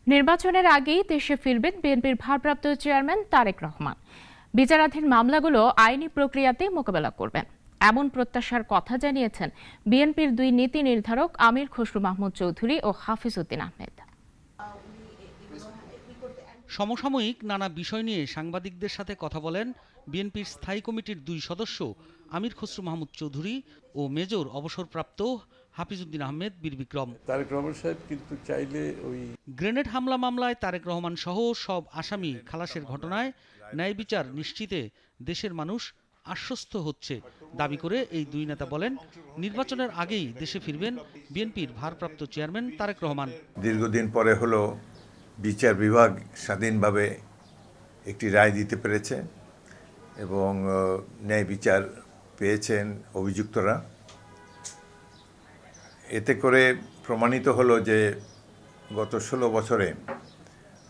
নির্বাচনের আগেই দেশে ফিরবেন বিএনপির ভারপ্রাপ্ত চেয়ারম্যান তারেক রহমান। বিচারাধীন মামলাগুলো আইনি প্রক্রিয়াতে মোকাবেলা করবেন, এমন প্রত্যাশার কথা জানিয়েছেন বিএনপির দুই নীতি নির্ধারক আমির খসরু মাহমুদ চৌধুরী ও হাফিজ উদ্দিন আহমেদ। সমসাময়িক নানা বিষয় নিয়ে সাংবাদিকদের সাথে কথা বলেন বিএনপির স্থায়ী কমিটির দুই সদস্য আমির খসরু মাহমুদ চৌধুরী ও মেজর অবসরপ্রাপ্ত হাফিজ উদ্দিন আহমেদ বীর বিক্রম। তারেক রহমান সাহেব কিন্তু চাইলে ওই গ্রেনেড হামলা মামলায় তারেক রহমান সহ সব আসামি খালাসের ঘটনায় ন্যায় বিচার নিশ্চিতে দেশের মানুষ আশ্বস্ত হচ্ছে দাবি করে এই দুই নেতা বলেন, নির্বাচনের আগেই দেশে ফিরবেন বিএনপির ভারপ্রাপ্ত চেয়ারম্যান তারেক রহমান। দীর্ঘদিন পরে হলো বিচার বিভাগ স্বাধীনভাবে একটি রায় দিতে পেরেছে এবং ন্যায় বিচার পেয়েছেন অভিযুক্তরা। এতে করে প্রমাণিত হলো যে গত 16 বছরে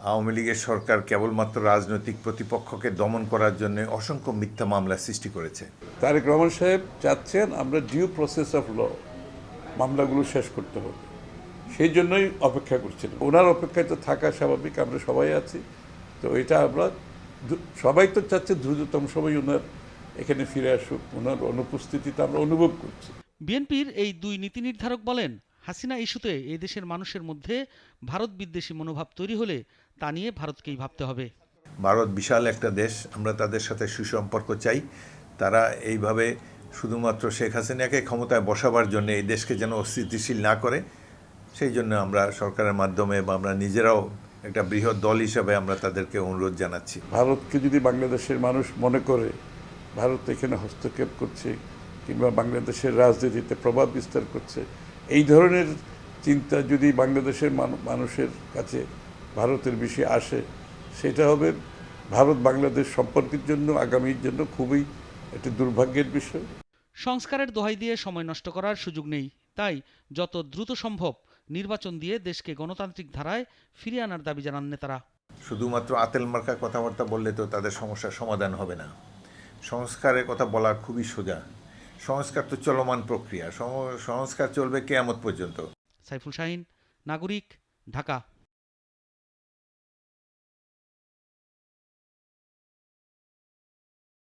আওয়ামী লীগের সরকার কেবলমাত্র রাজনৈতিক প্রতিপক্ষকে দমন করার জন্য অসংখ্য মিথ্যা মামলা সৃষ্টি করেছে। তারেক রহমান সাহেব চাচ্ছেন আমরা ডিউ প্রসেস অফ ল মামলাগুলো শেষ করতে হবে, সেই জন্যই অপেক্ষা করছেন। ওনার অপেক্ষায় তো থাকা স্বাভাবিক, আমরা সবাই আছি। তো এটা আমরা সবাই তো চাচ্ছে দ্রুততম সময় ওনার এখানে ফিরে আসুক, ওনার অনুপস্থিতিতে আমরা অনুভব করছি। বিএনপির এই দুই নীতি নির্ধারক বলেন, হাসিনা ইস্যুতে এই দেশের মানুষের মধ্যে ভারত বিদ্বেষী মনোভাব তৈরি হলে তা নিয়ে ভারতকেই ভাবতে হবে। ভারত বিশাল একটা দেশ, আমরা তাদের সাথে সুসম্পর্ক চাই। তারা এইভাবে শুধুমাত্র শেখ হাসিনাকে ক্ষমতায় বসাবার জন্য এই দেশকে যেন অস্থিতিশীল না করে, সেই জন্য আমরা সরকারের মাধ্যমে বা আমরা নিজেরাও একটা বৃহৎ দল হিসাবে আমরা তাদেরকে অনুরোধ জানাচ্ছি। ভারতকে যদি বাংলাদেশের মানুষ মনে করে ভারত এখানে হস্তক্ষেপ করছে কিংবা বাংলাদেশের রাজনীতিতে প্রভাব বিস্তার করছে, এই ধরনের চিন্তা যদি বাংলাদেশের মানুষের কাছে ভারতের বিষয়ে আসে, সেটা হবে ভারত বাংলাদেশ সম্পর্কের জন্য আগামীর জন্য খুবই একটি দুর্ভাগ্যের বিষয়। সংস্কারের দোহাই দিয়ে সময় নষ্ট করার সুযোগ নেই, তাই যত দ্রুত সম্ভব নির্বাচন দিয়ে দেশকে গণতান্ত্রিক ধারায় ফিরিয়ে আনার দাবি জানান নেতারা। শুধুমাত্র আতেল মার্কা কথাবার্তা বললে তো তাদের সমস্যার সমাধান হবে না। সংস্কারের কথা বলা খুবই সোজা। সংস্কার তো চলমান প্রক্রিয়া, সংস্কার চলবে কিয়ামত পর্যন্ত। সাইফুল শাহীন, নাগরিক, ঢাকা।